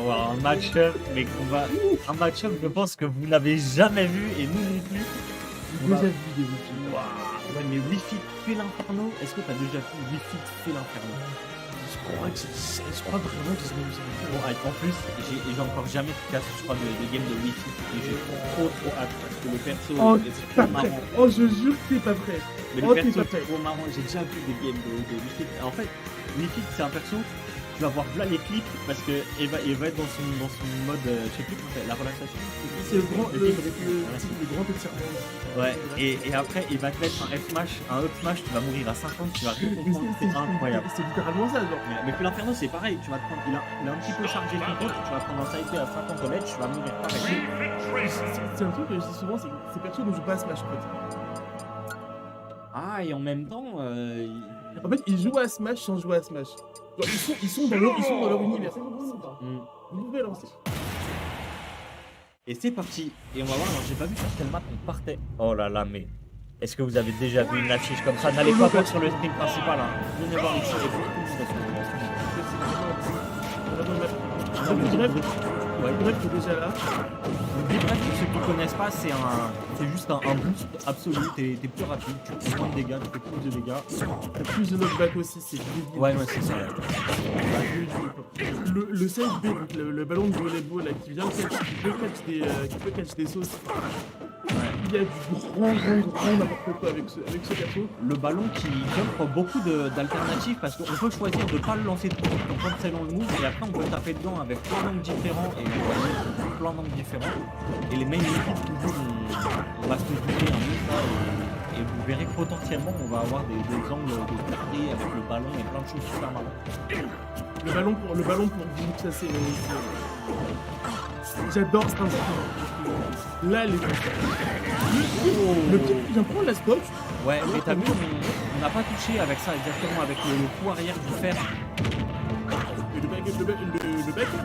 avoir un match-up, mais un match-up, je pense que vous n'avez jamais vu et nous non plus. J'ai déjà vu des Wi-Fi. Waouh, ouais, mais Wi-Fi fait l'inferno. Est-ce que t'as déjà vu Wi-Fi fait l'inferno? Je crois vraiment que j'ai vu. Bon, en plus, j'ai encore jamais cassé, je crois, de game de Wi-Fi. Et j'ai trop hâte parce que le perso Oh, est pas trop prêt. marrant. Oh, je jure que t'es pas prêt. Mais le Oh, t'es perso pas est prêt. trop marrant. J'ai déjà vu des games de Wi-Fi. En fait, Wi-Fi, c'est un perso. Tu vas voir là les clips parce que il va être dans son mode, je sais plus comment c'est, la relaxation. C'est le grand, Le le grand étirement. Ouais, et après il va te mettre un up smash, tu vas mourir à 50, tu vas rien comprendre, c'est incroyable. C'est littéralement ça, genre. Mais puis l'inferno c'est pareil, tu vas te prendre, il a un petit peu chargé ton compte, tu vas prendre un side B à 50 km, tu vas mourir pareil. C'est un truc que je dis souvent, c'est que ces persos ne jouent pas à Smash en fait. Ah, et en même temps, En fait, ils jouent à Smash sans jouer à Smash. Genre, ils sont dans leur univers. Vous pouvez lancer. Et c'est parti. Et on va voir, alors j'ai pas vu sur quelle map on partait. Oh là là, mais est-ce que vous avez déjà vu une affiche comme ça? N'allez pas voir sur le stream principal, hein. Venez voir ici et Le bref est déjà là. Le bref, pour ceux qui connaissent pas, c'est juste un boost absolu. T'es plus rapide, tu prends moins de dégâts, tu fais plus de dégâts. T'as plus de knockback aussi, c'est débile. Ouais, c'est ça. Le side B, donc le ballon de volleyball là, qui vient qui peut catch des sauces. Il y a du grand n'importe quoi avec ce perso. Le ballon qui offre beaucoup d'alternatives parce qu'on peut choisir de ne pas le lancer tout de suite en cancel le move et après on peut taper dedans avec plein d'angles différents et plein d'angles différents. Et les main équipes toujours on va se compliquer un peu ça et vous verrez que potentiellement on va avoir des angles de clarté avec le ballon et plein de choses super marrantes. Le ballon pour Gimp, ça c'est. J'adore cet instant. Là, le petit vient prendre la stop. Ouais, mais t'as vu, on n'a pas touché avec ça exactement, avec le coup arrière du fer. Le backer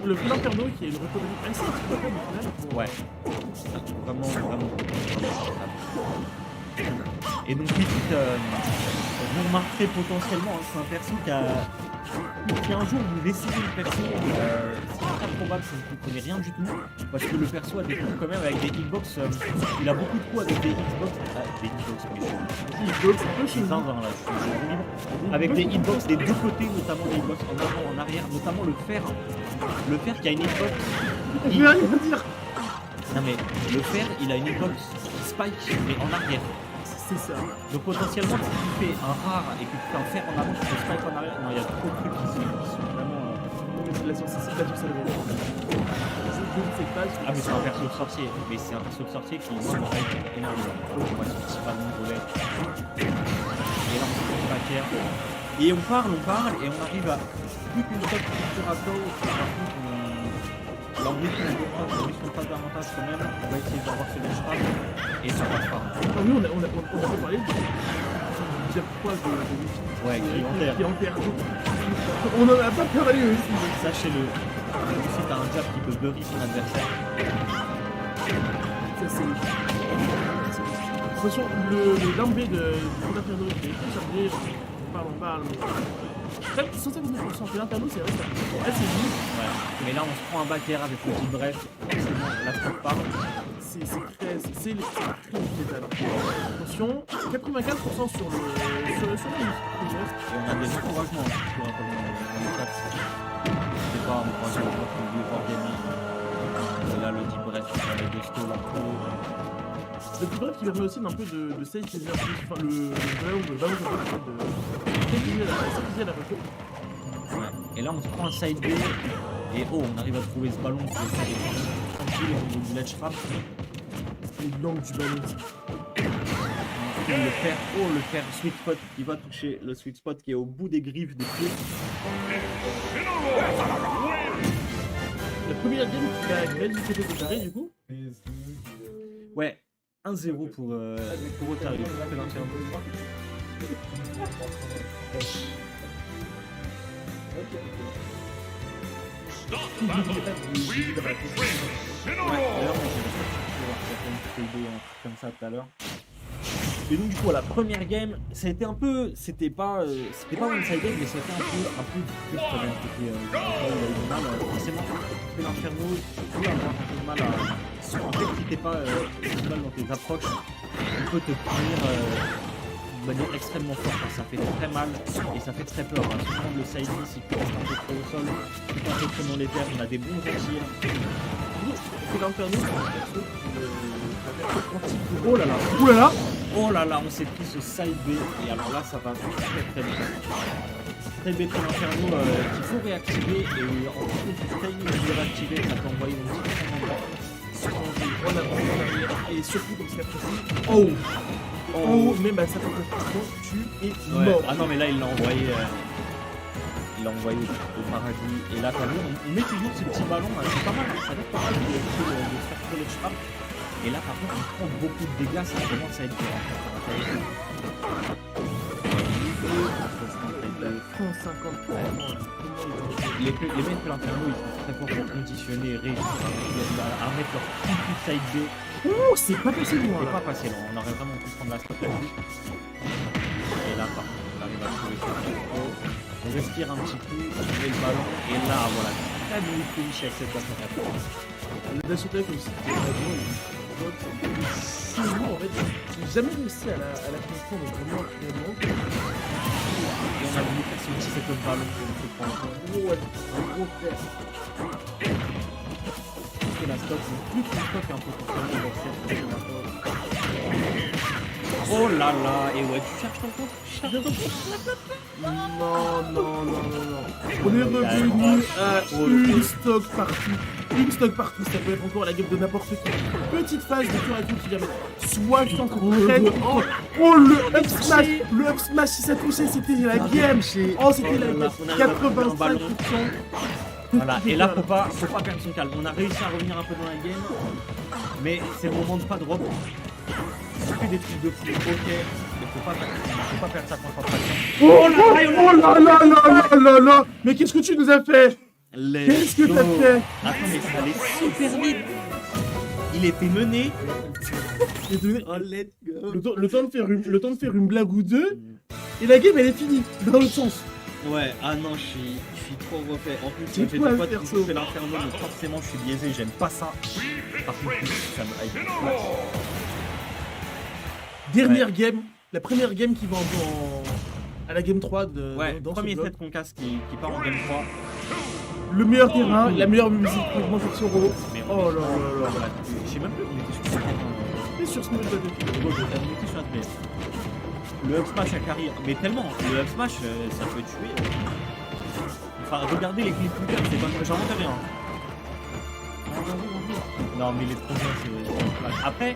de le fil inferno qui est une reconnaissance assez exploitable au final. Ouais. Vraiment. Et donc vous remarquerez potentiellement, hein, c'est un perso qui un jour vous essayez le perso, c'est très probable que vous ne comprenez rien du tout, parce que le perso a des coups quand même avec des hitbox, il a beaucoup de coups avec des hitbox, avec des hitbox des deux côtés, notamment des hitbox en avant, en arrière, notamment le fer qui a une hitbox. Je vais rien dire. Non mais le fer, il a une hitbox spike mais en arrière. C'est ça. Donc potentiellement si tu fais un rare et que tu fais un fer en avant, tu fais spike en arrière. Non, il y a trop de trucs qui sont vraiment. C'est la sorcière, c'est pas tout ça le je ne sais pas. Ah mais c'est un perso de sorcier. Mais c'est un perso de sorcier qui moi me hype énormément. Moi c'est pas mon volet. Et là on se prend backer. Et on parle et on arrive à plus qu'une stop sur Raptor. Par contre l'ambition ne pas davantage quand même. On va essayer d'avoir ce match et ça passe pas. Oui, on a pas parlé du jab 3 de Wi-Fi. Ouais, qui est enterre. On en a pas parlé aussi. Sachez-le. Si t'as un jab qui peut bury son adversaire. Ça c'est. Attention, le down B de l'Inferno qui est très chargé. On parle. 79%, c'est l'Inferno, c'est vrai. Là c'est vite. Ouais. Mais là on se prend un backer avec le petit bref. Là je peux pas. C'est les létal. Attention, 95% sur le Et on a des encouragements dans le chat. C'est pas encouragement pour le organique. Et là le petit bref avec des stalls en pro. Le petit bref qui permet aussi d'un peu de save ses énergies. Enfin le ballon de la reco. Ouais. Et là on se prend un side B. Et on arrive à trouver ce ballon qui est tranquille au niveau du ledge trap. L'angle du ballon. Le fer sweet spot, il va toucher le sweet spot qui est au bout des griffes des pieds. La première game qui va du côté de Jarry du coup. Ouais, 1-0 pour Otari. D'ailleurs, moi j'ai certaines vidéos comme ça tout à l'heure. Et donc du coup voilà, première game, c'était un peu, c'était pas one-sided, mais c'était un peu difficile quand même. C'était, il a eu du mal, forcément, tu fais l'inferno, tu peux avoir un peu de mal à... En fait, si t'es pas mal dans tes approches, il peut te punir de manière extrêmement forte, hein. Ça fait très mal et ça fait très peur. Hein. Souvent le side miss, il peut rester un peu trop au sol, il peut un peu trop dans les terres, on a des bons tirs. C'est l'inferno, oh là là, oh là là. Oh là là, on s'est pris ce side B et alors là ça va très très vite. Très B très l'inferno qu'il faut réactiver et en fonction du timing de le réactiver, ça peut envoyer dans différents endroits. En avant, en arrière et surtout dans ce cas précis. Oh, mais bah ça fait que tu es mort. Ah non mais là il l'a envoyé. Il l'a envoyé au paradis et là t'as vu, on met toujours ce petit ballon, c'est pas mal, ça donne pas mal de faire le trap. Et là par contre il prend beaucoup de dégâts, ça commence à être dur. 150. Les mecs de l'inferno ils sont très forts pour conditionner et réussir à mettre leur petit side B. Oh, c'est pas passé loin. C'est pas passé loin, on aurait vraiment pu prendre la stratégie. Et là par contre on arrive à trouver ça. On respire un petit coup, on met le ballon et là voilà, très bon finish avec cette attaque. Le dash attack aussi, c'est en fait, j'ai jamais réussi à la comprendre vraiment réellement. Et on a voulu faire ce petit setup ballon pour se prendre. Ouais, un gros frère. Et la stock, c'est plus qu'une stock un peu pour faire des boxers. Oh là là, et ouais, tu cherches ton compte? Non. On est revenu à une stock partout. Une stock partout, ça peut être encore la game de n'importe qui. Petite phase de tour à tour qui vient mettre 60 Oh, le up smash. Le up smash, si ça touchait, c'était la game. Oh, c'était la game. 85%. Voilà, et là, faut pas perdre son calme. On a réussi à revenir un peu dans la game, mais c'est le moment de pas drop. Si tu fais des trucs de fou, ok, mais faut pas perdre sa concentration. Oh là là. Mais qu'est-ce que tu nous as fait? Qu'est-ce que t'as fait? Attends, mais ça allait super vite. Il était mené. Oh, let's go. Le temps de faire une blague ou deux, et la game elle est finie, dans le sens. Ouais, ah non, je suis trop refait. En plus, C'est j'ai fait quoi des le fois perso? je fais l'inferno, donc forcément je suis biaisé, j'aime pas ça. Par contre, ça me hype. Dernière game, la première game qui va à la game 3 de Ouais, dans premier ce bloc. set qu'on casse qui part en game 3. Le meilleur terrain, la meilleure musique, moi je suis sur Mais Oh là là. voilà, je sais même plus, on était sur Et sur Small Battle. on était sur un play. Le up smash à carry, mais tellement, le up smash ça peut tuer. Enfin, regardez les clips plus c'est pas j'invente rien. Non mais il est trop bien ce Après,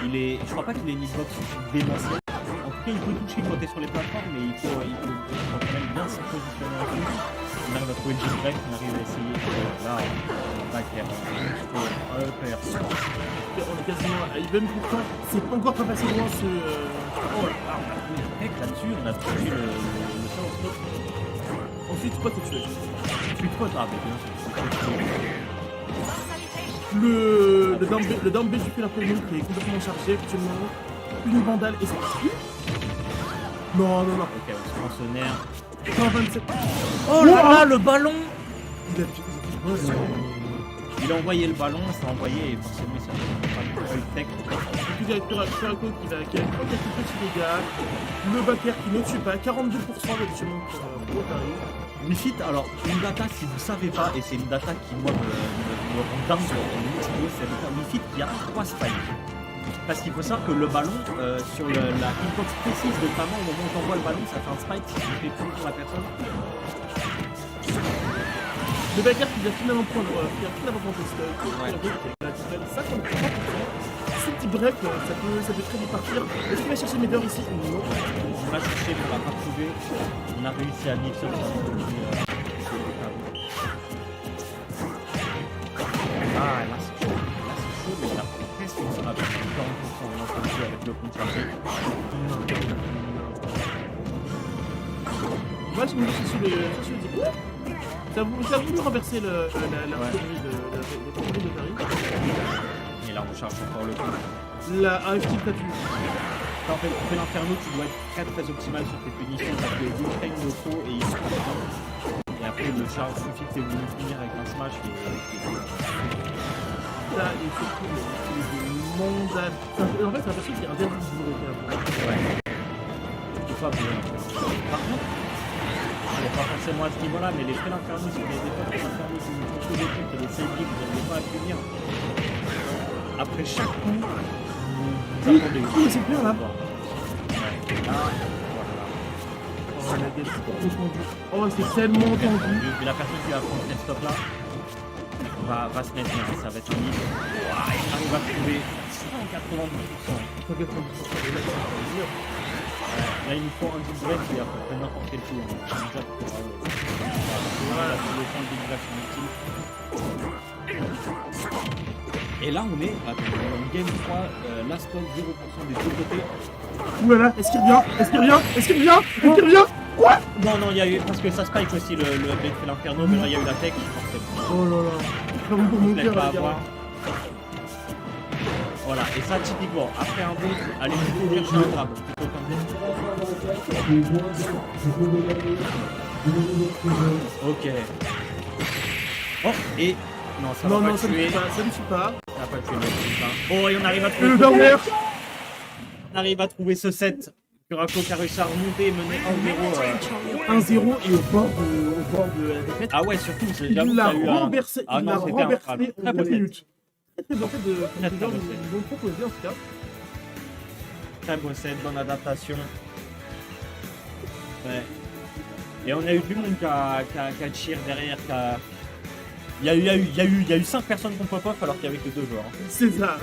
je crois pas qu'il ait une hitbox démentielle. En tout cas, il peut toucher quand t'es sur les plateformes, mais il faut quand même bien se positionner en plus. On arrive à trouver le jump break, on arrive à essayer. Là, on va faire un upper. On est quasiment à even pourtant, c'est encore pas passé loin ce. Oh là, on a trouvé le break là-dessus, on a touché le sound stop. Ensuite, toi t'es tué. Tu te poses, ah mais bien sûr. Le down B du Pelafonium qui est complètement chargé actuellement. Une vandale et c'est parti. Non. Ok, on se prend ce nerf. 127. Oh là là, le ballon! Il a envoyé le ballon, ça a envoyé et forcément ça a eu le tech. Du coup, Kurako qui a quelques petits dégâts. Le backer qui ne tue pas. 42% actuellement pour Otari. Wifit, alors une data si vous savez pas, et c'est une data qui moi me rend dingue sur le multi, c'est le Wifit qui a 3 spikes. Parce qu'il faut savoir que le ballon, sur la inbox précise, notamment au moment où t'envoies le ballon, ça fait un spike si tu fais tout pour la personne. Le backer qui vient finalement prendre ce petit break, ça peut très vite partir. Est-ce qu'il va chercher Médor ici? Non. On va chercher, on va pas trouver. On a réussi à mixer le Ah, là c'est chaud. Là c'est chaud, mais là presque on sera avec 40% on a fait avec le compte chargé. Moi je me dis sur les ça a voulu renverser la théorie de Paris. Et là on charge encore le compte. La AFT t'as vu. En fait, tu fais l'inferno, tu dois être très très optimal sur tes punitions parce que il traîne le trop et il se prend. Et après, le charge suffit que tu aies voulu finir avec un smash et. Là, et surtout, le monde à... En fait, c'est l'impression qu'il y a un dernier jour au Japon. Ouais. C'est pas bien. Par contre, pas forcément à ce niveau-là, mais les traits d'inferno, si vous avez des fois des infernos qui vous font des trucs, des save vous n'arrivez pas à finir. Après chaque coup, vous attendez. Oui, c'est bien là. Ouais. Là, voilà. Oh, la gueule, c'est franchement dur. Oh, c'est tellement tendu. Et la personne qui va prendre cette stop là va se mettre bien, ça va être un livre. On va trouver 190%. 190%. Là, il nous faut un deep break qui est à peu près n'importe quel tour. Déjà, pour voilà, le temps de dégradation utile. Et là, on est en game 3, last stock 0% des deux côtés. Oulala, est-ce qu'il revient? Est-ce qu'il revient? Est-ce qu'il revient? Est-ce qu'il revient? Quoi? Non, non, il y a eu, parce que ça spike aussi le update fait l'inferno, mais là, il y a eu la tech. Oh là là. Comme pour mon cœur, Pas les gars. avoir. Voilà, et ça, typiquement, après un boss, allez plutôt chercher un grab. Plutôt qu'un ok. Oh, et. Non, ça va Non, pas non, ça ne tuer. suit pas, ça ne suit pas. Ça va pas tuer le putain. Oh, et on arrive à trouver. Le dernier. On arrive à trouver ce set. Kurako qui a réussi à remonter et mener 1-0. 1-0 et au bord de la défaite. Ah ouais, surtout, c'est Il j'avoue l'a qu'il y a eu un- renversé, Ah il non, l'a c'était renversé incroyable. en Très 9 beau minutes. Très bon fait de Très, très genre beau de set. bon proposé en tout cas. Très beau set, bonne adaptation. Ouais. Et on a eu du monde qui a cheer derrière, qui a... Il y a eu 5 personnes contre pop-off alors qu'il n'y avait que 2 joueurs. C'est ça.